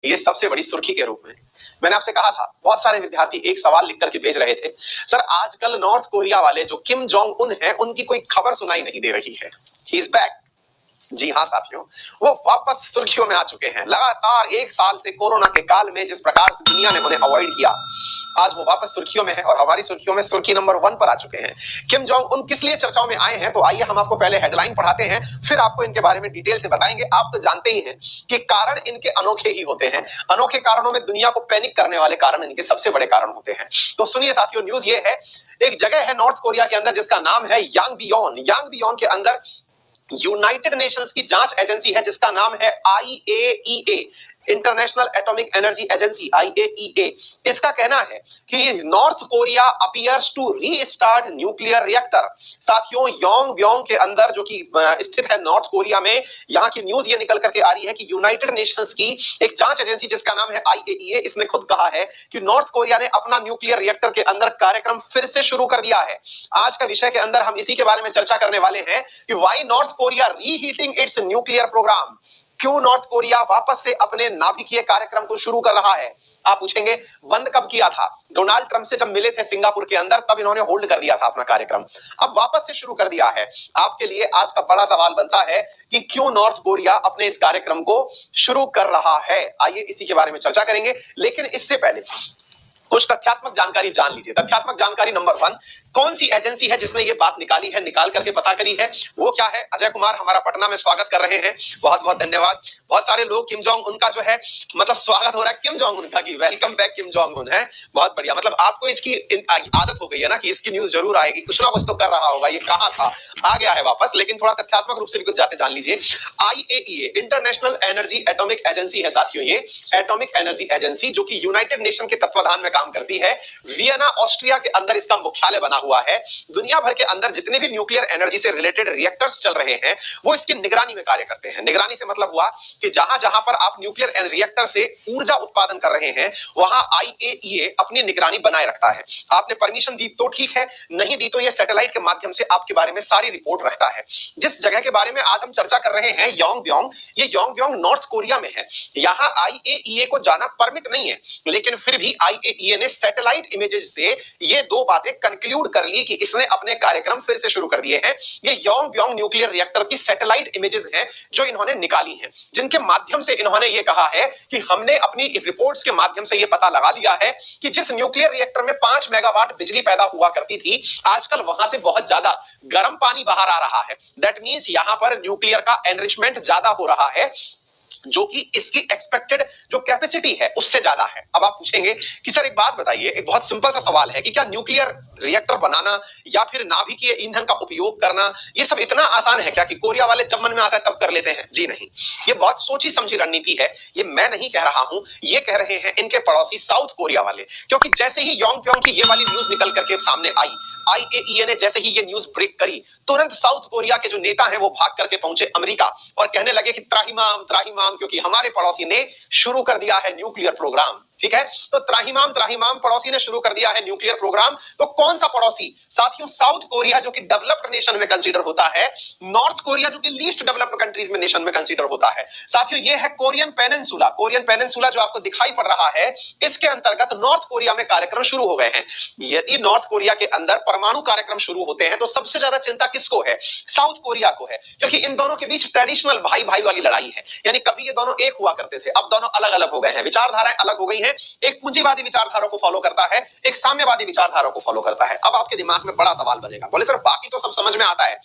ये सबसे बड़ी सुर्खी के रूप में मैंने आपसे कहा था, बहुत सारे विद्यार्थी एक सवाल लिख करके भेज रहे थे, सर आजकल नॉर्थ कोरिया वाले जो किम जोंग उन है, उनकी कोई खबर सुनाई नहीं दे रही है। He is back. जी हाँ साथियों, वो वापस सुर्खियों में आ चुके हैं। लगातार एक साल से कोरोना के काल में जिस प्रकार से दुनिया ने उन्हें अवॉइड किया, आज वो वापस सुर्खियों में है और हमारी सुर्खियों में सुर्खी नंबर 1 पर आ चुके हैं। किम जोंग उन किस लिए चर्चाओं में आए हैं, तो आइए हम आपको पहले हेडलाइन पढ़ाते हैं, फिर आपको इनके बारे में डिटेल से बताएंगे। आप तो जानते ही हैं कि कारण इनके अनोखे ही होते हैं। अनोखे कारणों में दुनिया को पैनिक करने वाले कारण इनके सबसे बड़े कारण होते हैं। तो सुनिए साथियों, न्यूज ये है, एक जगह है नॉर्थ कोरिया के अंदर जिसका नाम है यांगबियोन। यांगबियोन के अंदर यूनाइटेड नेशंस की जांच एजेंसी है जिसका नाम है IAEA, international atomic energy agency, IAEA। इसका कहना है कि North Korea appears to restart nuclear reactor. साथियों, योंगब्योंग के अंदर जो कि स्थित है नॉर्थ कोरिया में, यहां की न्यूज ये निकल करके आ रही है कि यूनाइटेड नेशंस की एक जांच एजेंसी जिसका नाम है IAEA, इसने खुद कहा है कि नॉर्थ कोरिया ने अपना न्यूक्लियर रिएक्टर के अंदर कार्यक्रम फिर से शुरू कर दिया है। आज का विषय के अंदर हम इसी के बारे में चर्चा करने वाले हैं कि why North Korea reheating its nuclear programme. क्यों नॉर्थ कोरिया वापस से अपने नाभिकीय कार्यक्रम को शुरू कर रहा है। आप पूछेंगे बंद कब किया था? डोनाल्ड ट्रंप से जब मिले थे सिंगापुर के अंदर, तब इन्होंने होल्ड कर दिया था अपना कार्यक्रम, अब वापस से शुरू कर दिया है। आपके लिए आज का बड़ा सवाल बनता है कि क्यों नॉर्थ कोरिया अपने इस कार्यक्रम को शुरू कर रहा है। आइए इसी के बारे में चर्चा करेंगे, लेकिन इससे पहले कुछ तथ्यात्मक जानकारी जान लीजिए। तथ्यात्मक जानकारी नंबर 1, कौन सी एजेंसी है जिसने ये बात निकाली है, निकाल करके पता करी है, वो क्या है? अजय कुमार हमारा पटना में स्वागत कर रहे हैं, बहुत बहुत धन्यवाद। बहुत सारे लोग किम जोंग उनका जो है मतलब स्वागत हो रहा है किम जोंग उनका की welcome back Kim Jong Un है, बहुत बढ़िया। मतलब आपको इसकी आदत हो गई है ना कि इसकी न्यूज जरूर आएगी, कुछ ना कुछ तो कर रहा होगा। ये कहा था, आ गया है वापस, लेकिन थोड़ा तथ्यात्मक रूप से भी कुछ जाते जान लीजिए। IAEA international energy atomic agency है साथियों, ये एटॉमिक एनर्जी एजेंसी जो कि यूनाइटेड नेशन के तत्वाधान में काम करती है। वियना ऑस्ट्रिया के अंदर इसका मुख्यालय बना हुआ है। दुनिया भर के अंदर जितने भी न्यूक्लियर एनर्जी से रिलेटेड रिएक्टर्स चल रहे हैं, वो इसकी निगरानी में कार्य करते हैं। निगरानी से मतलब हुआ कि जहां जहां पर आप न्यूक्लियर रिएक्टर से ऊर्जा उत्पादन कर रहे हैं, वहां IAEA अपनी निगरानी बनाए रखता है। आपने परमिशन दी तो ठीक है, नहीं दी तो ये सैटेलाइट के माध्यम से आपके बारे में सारी रिपोर्ट रखता है। जिस जगह के बारे में आज हम चर्चा कर रहे हैं, योंगब्योंग, ये योंगब्योंग नॉर्थ कोरिया में है। यहां IAEA को जाना परमिट नहीं है, लेकिन फिर भी IAEA ने सैटेलाइट इमेजेस से ये दो बातें कंक्लूड कर ली कि इसने अपने कार्यक्रम फिर से शुरू कर दिए हैं। ये योंगब्योंग न्यूक्लियर रिएक्टर की सैटेलाइट इमेजेस हैं जो इन्होंने निकाली हैं, जिनके माध्यम से इन्होंने ये कहा है कि हमने अपनी रिपोर्ट्स के माध्यम से ये पता लगा लिया है कि जिस न्यूक्लियर रिएक्टर में 5 मेगावाट बिजली पैदा हुआ करती थी, आजकल वहां से बहुत ज्यादा गर्म पानी बाहर आ रहा है। दैट मींस यहां पर न्यूक्लियर का एनरिचमेंट ज्यादा हो रहा है, जो कि इसकी एक्सपेक्टेड जो कैपेसिटी है उससे ज्यादा है। अब आप पूछेंगे कि सर एक बात बताइए, एक बहुत सिंपल सा सवाल है कि क्या न्यूक्लियर रिएक्टर बनाना या फिर नाभिकीय ईंधन का उपयोग करना ये सब इतना आसान है क्या कि कोरिया वाले जब मन में आता है तब कर लेते हैं? जी नहीं, ये बहुत सोची समझी रणनीति है। ये मैं नहीं कह रहा हूं, ये कह रहे हैं इनके पड़ोसी साउथ कोरिया वाले। क्योंकि जैसे ही योंगब्योंग की ये वाली न्यूज निकल करके सामने आई, IAEA ने जैसे ही ये न्यूज ब्रेक करी, तुरंत साउथ कोरिया के जो नेता हैं वो भाग करके पहुंचे अमेरिका और कहने लगे कि त्राहिमाम त्राहिमाम, क्योंकि हमारे पड़ोसी ने शुरू कर दिया है न्यूक्लियर प्रोग्राम। ठीक है, तो त्राहिमाम त्राहिमाम, पड़ोसी ने शुरू कर दिया है न्यूक्लियर प्रोग्राम। तो कौन सा पड़ोसी? साथियों, साउथ कोरिया जो कि डेवलप्ड नेशन में कंसीडर होता है, नॉर्थ कोरिया जो कि लीस्ट डेवलप्ड कंट्रीज में नेशन में कंसीडर होता है। साथियों, ये है कोरियन पेनिनसुला। कोरियन पेनिनसुला जो आपको दिखाई पड़ रहा है, इसके अंतर्गत नॉर्थ कोरिया में कार्यक्रम शुरू हो गए हैं। यदि नॉर्थ कोरिया के अंदर परमाणु कार्यक्रम शुरू होते हैं तो सबसे ज्यादा चिंता किसको है? साउथ कोरिया को है, क्योंकि इन दोनों के बीच ट्रेडिशनल भाई भाई वाली लड़ाई है। यानी कभी ये दोनों एक हुआ करते थे, अब दोनों अलग अलग हो गए हैं, विचारधाराएं अलग हो गई हैं। एक पूंजीवादी विचारधारा को फॉलो करता है, एक साम्यवादी विचारधारा को फॉलो करता है। अब आपके दिमाग में बड़ा सवाल बनेगा, बोले सर बाकी तो सब समझ में आता है,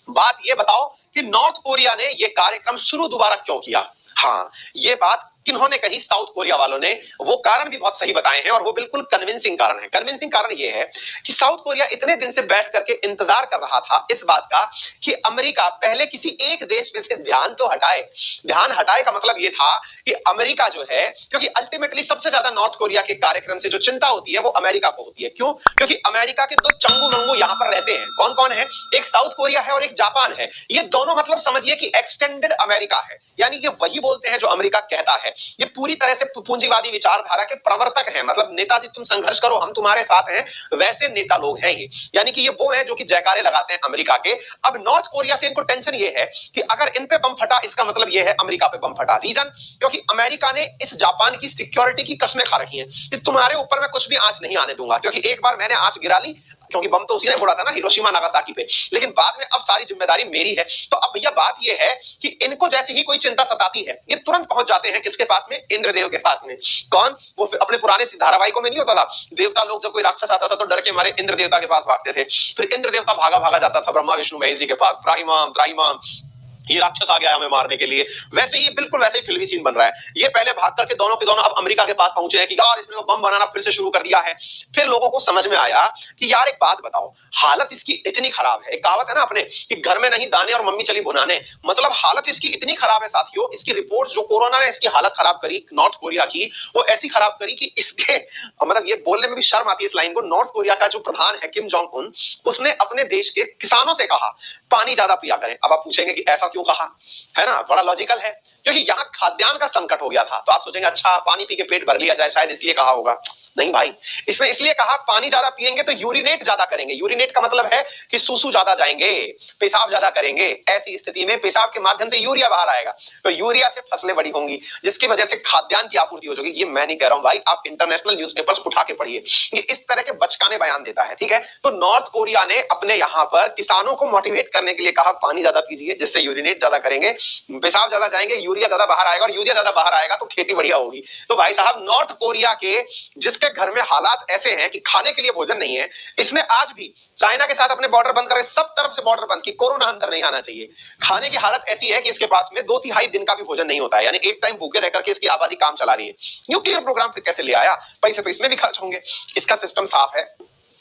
बात ये बताओ कि नॉर्थ कोरिया ने ये कार्यक्रम शुरू दोबारा क्यों किया? हाँ, ये बात किन्होंने कही? साउथ कोरिया वालों ने। वो कारण भी बहुत सही बताए हैं और वो बिल्कुल कन्विंसिंग कारण है। कन्विंसिंग कारण ये है कि साउथ कोरिया इतने दिन से बैठ करके इंतजार कर रहा था इस बात का कि अमेरिका पहले किसी एक देश पे से ध्यान तो हटाए। ध्यान हटाए का मतलब ये था कि अमेरिका जो है, क्योंकि अल्टीमेटली सबसे ज्यादा नॉर्थ कोरिया के कार्यक्रम से जो चिंता होती है वो अमेरिका को होती है। क्यों? क्योंकि अमेरिका के दो चंगू मंगू यहां पर रहते हैं। कौन कौन है? एक साउथ कोरिया है और एक जापान है। ये दोनों मतलब समझिए कि एक्सटेंडेड अमेरिका है, यानी ये वही बोलते हैं जो अमेरिका कहता है। है, ये पूरी तरह से पूंजीवादी विचारधारा के प्रवर्तक हैं। मतलब नेताजी तुम संघर्ष करो, हम तुम्हारे साथ हैं, वैसे नेता लोग हैं ये। यानी कि ये वो हैं जो कि जयकारे लगाते हैं अमेरिका के। अब नॉर्थ कोरिया से इनको टेंशन ये है कि अगर इन पे बम फटा, इसका मतलब ये है अमेरिका पे बम फटा। रीजन, क्योंकि अमेरिका ने इस जापान की सिक्योरिटी की कस्में खा रखी हैं कि तुम्हारे ऊपर मैं कुछ भी आंच नहीं आने दूंगा, क्योंकि एक बार मैंने आंच गिरा ली, क्योंकि बम तो उसी ने फोड़ा था ना हिरोशिमा नागासाकी पे, लेकिन बाद में अब सारी जिम्मेदारी मेरी है। तो अब भैया बात ये है कि इनको जैसे ही कोई चिंता सताती है, ये तुरंत पहुंच जाते हैं किसके पास में? इंद्रदेव के पास में। कौन? वो अपने पुराने धारावाहिकों में नहीं होता था, देवता लोग जब कोई राक्षस आता था तो डर के मारे इंद्र देवता के पास भागते थे, फिर इंद्र देवता भागा भागा जाता था ब्रह्मा विष्णु महेश जी के पास, त्राहिमाम त्राहिमाम, ये राक्षस आ गया है हमें मारने के लिए। वैसे ही बिल्कुल वैसे ही फिल्मी सीन बन रहा है। ये पहले भाग करके दोनों के दोनों अब अमेरिका के पास पहुंचे हैं कि यार इसने तो बम बनाना फिर से शुरू कर दिया है। फिर लोगों को समझ में आया कि यार एक बात बताओ, हालत इसकी इतनी खराब है, एक कहावत है ना अपने कि घर में नहीं दाने और मम्मी चली बुनाने, मतलब हालत इसकी इतनी खराब है साथियों। इसकी रिपोर्ट्स जो कोरोना ने इसकी हालत खराब करी नॉर्थ कोरिया की, वो ऐसी खराब करी कि इसके मतलब ये बोलने में भी शर्म आती है इस लाइन को। नॉर्थ कोरिया का जो प्रधान है किम जोंग उन, उसने अपने देश के किसानों से कहा पानी ज्यादा पिया करें। अब आप पूछेंगे कि ऐसा क्यों कहा, है ना? बड़ा लॉजिकल है, क्योंकि यहां खाद्यान्न का संकट हो गया था। तो आप सोचेंगे अच्छा पानी पी के पेट भर लिया जाए, शायद इसलिए कहा होगा। नहीं भाई, इसने इसलिए कहा पानी ज्यादा पिएंगे तो यूरिनेट ज्यादा करेंगे। यूरिनेट का मतलब है कि सूसू ज्यादा जाएंगे, पेशाब ज्यादा करेंगे। ऐसी स्थिति में पेशाब के माध्यम से यूरिया बाहर आएगा, तो यूरिया से फसलें बड़ी होंगी, जिसकी वजह से खाद्यान्न की आपूर्ति हो जाएगी। ये मैं नहीं कह रहा हूं भाई, आप इंटरनेशनल न्यूज़पेपर्स उठा के पढ़िए, ये इस तरह के बचकाने बयान देता है। ठीक है, तो नॉर्थ कोरिया ने अपने यहां पर किसानों को मोटिवेट करने के लिए कहा पानी ज्यादा पीजिए, जिससे यूरिनेट ज्यादा करेंगे, पेशाब ज्यादा जाएंगे, यूरिया ज्यादा बाहर आएगा, और यूरिया ज्यादा बाहर आएगा तो खेती बढ़िया होगी। तो भाई साहब नॉर्थ कोरिया के जिसके घर में हालात ऐसे हैं कि खाने के लिए भोजन नहीं है, इसने आज भी चाइना के साथ अपने बॉर्डर बंद करे, सब तरफ से बॉर्डर बंद की, कोरोना अंदर नहीं आना चाहिए। खाने की हालत ऐसी है कि इसके पास में 2/3 दिन का भी भोजन नहीं होता है, यानी एक टाइम भूखे रह करके इसकी आबादी काम चला रही है। न्यूक्लियर प्रोग्राम फिर कैसे ले आया? पैसे तो इसमें भी खर्च होंगे। इसका सिस्टम साफ है।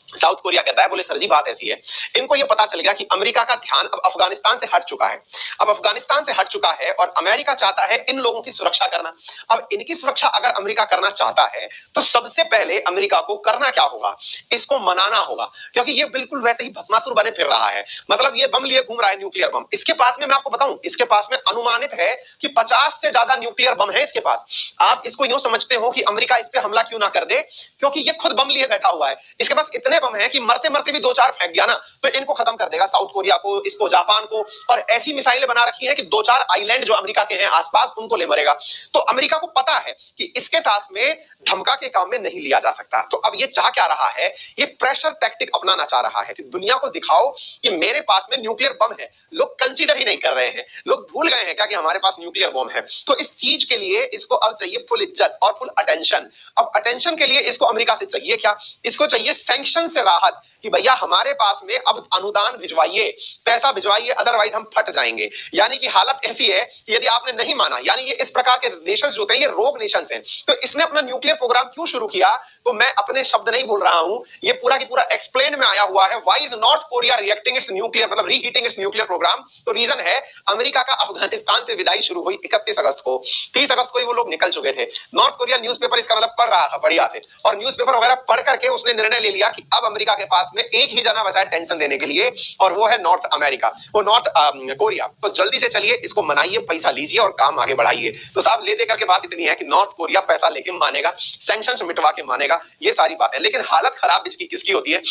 साउथ कोरिया कहता है, बोले सर जी बात ऐसी है, इनको ये पता चल गया कि अमेरिका का ध्यान अब अफगानिस्तान से हट चुका है। अब अफगानिस्तान से हट चुका है और अमेरिका चाहता है इन लोगों की सुरक्षा करना। अब इनकी सुरक्षा अगर अमेरिका करना चाहता है तो सबसे पहले अमेरिका को करना क्या होगा? इसको मनाना होगा, क्योंकि ये बिल्कुल वैसे ही भस्मासुर बने फिर रहा है। मतलब ये बम लिए घूम रहा है, न्यूक्लियर बम। इसके पास में मैं आपको बताऊं, इसके पास में अनुमानित है कि 50 से ज्यादा न्यूक्लियर बम है इसके पास। आप इसको यूं समझते हो कि अमेरिका इस पे हमला क्यों ना कर दे, क्योंकि ये खुद बम लिए बैठा हुआ है। इसके पास इतने बम है कि मरते मरते भी 2-4 फेंक गया ना तो इनको खत्म कर देगा, साउथ कोरिया को, इसको, जापान को। और ऐसी मिसाइलें बना रखी हैं कि 2-4 आइलैंड जो अमेरिका के हैं आसपास, उनको ले मरेगा। तो अमेरिका को पता है कि इसके साथ में धमका के काम में नहीं लिया जा सकता। तो अब ये चाह क्या रहा है? ये प्रेशर टैक्टिक अपनाना चाह रहा है कि दुनिया को दिखाओ कि मेरे पास में न्यूक्लियर बम है। लोग कंसीडर ही नहीं कर रहे हैं, लोग भूल गए हैं क्या कि हमारे पास न्यूक्लियर बम है। तो इस चीज के लिए इसको अब चाहिए फुल इज्जत और फुल अटेंशन। अब अटेंशन के लिए इसको अमेरिका से चाहिए क्या? इसको चाहिए सैंक्शन से राहत, कि भैया हमारे पास में अब अनुदान भिजवाइए, पैसा भिजवाइए, अदरवाइज हम फट जाएंगे। यानी कि हालत ऐसी है कि यदि आपने नहीं माना, यानी ये इस प्रकार के नेशंस जो होते हैं ये रोग नेशंस हैं। तो इसने अपना न्यूक्लियर प्रोग्राम क्यों शुरू किया? तो मैं अपने शब्द नहीं बोल रहा हूं, ये पूरा की पूरा एक्सप्लेन में आया हुआ है। Why is north Korea reacting it's nuclear, मतलब रीहीटिंग इट्स न्यूक्लियर प्रोग्राम? तो रीजन है अमेरिका का अफगानिस्तान से विदाई शुरू हुई 31 अगस्त को। 30 अगस्त को ही वो लोग निकल चुके थे। नॉर्थ कोरिया न्यूज़पेपर इसका मतलब पढ़ रहा था बढ़िया से, और न्यूज़पेपर वगैरह पढ़ करके उसने निर्णय ले लिया कि अब अमेरिका के पास में एक ही जना बचा है टेंशन देने के लिए, और वो है नॉर्थ अमेरिका, वो नॉर्थ कोरिया। तो जल्दी से चलिए इसको मनाइए, पैसा लीजिए और काम आगे बढ़ाइए। तो साहब ले दे करके बात इतनी है कि नॉर्थ कोरिया पैसा लेके मानेगा, सैंक्शंस मिटवा के मानेगा, ये सारी बात है। लेकिन हालत खराब इसकी किसकी होती है?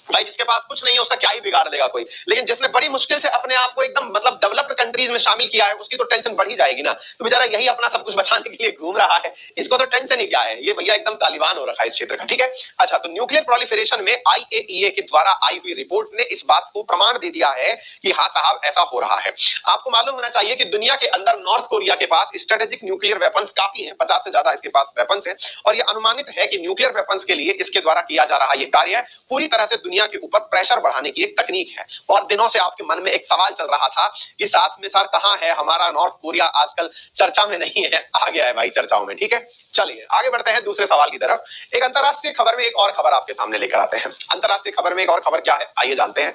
भाई जिसके पास कुछ नहीं है उसका क्या ही बिगाड़ देगा कोई, लेकिन जिसने बड़ी मुश्किल से अपने आप को एकदम मतलब डेवलप्ड कंट्रीज में शामिल किया है उसकी तो टेंशन बढ़ ही जाएगी ना। तो बेचारा यही अपना सब कुछ बचाने के लिए घूम रहा है, इसको तो टेंशन ही क्या है, ये भैया एकदम तालिबान हो रखा है इस क्षेत्र का। ठीक है, अच्छा, तो न्यूक्लियर प्रोलिफरेशन में IAEA के द्वारा आई हुई रिपोर्ट ने इस बात को प्रमाण दे दिया है कि हाँ साहब ऐसा हो रहा है। आपको मालूम होना चाहिए कि दुनिया के अंदर नॉर्थ कोरिया के पास स्ट्रेटेजिक न्यूक्लियर वेपन्स काफी है, 50 से ज्यादा इसके पास वेपन्स है, और ये अनुमानित है कि न्यूक्लियर वेपन्स के लिए इसके द्वारा किया जा रहा ये कार्य पूरी तरह से दुनिया के ऊपर प्रेशर बढ़ाने की एक तकनीक है। बहुत दिनों से आपके मन में एक सवाल चल रहा था कि साथ में सर कहां है हमारा नॉर्थ कोरिया, आजकल चर्चा में नहीं है, आ गया है भाई चर्चाओं में। ठीक है, चलिए आगे बढ़ते हैं दूसरे सवाल की तरफ। एक अंतरराष्ट्रीय खबर में एक और खबर आपके सामने लेकर आते हैं। अंतरराष्ट्रीय खबर में एक और खबर क्या है, आइए जानते हैं।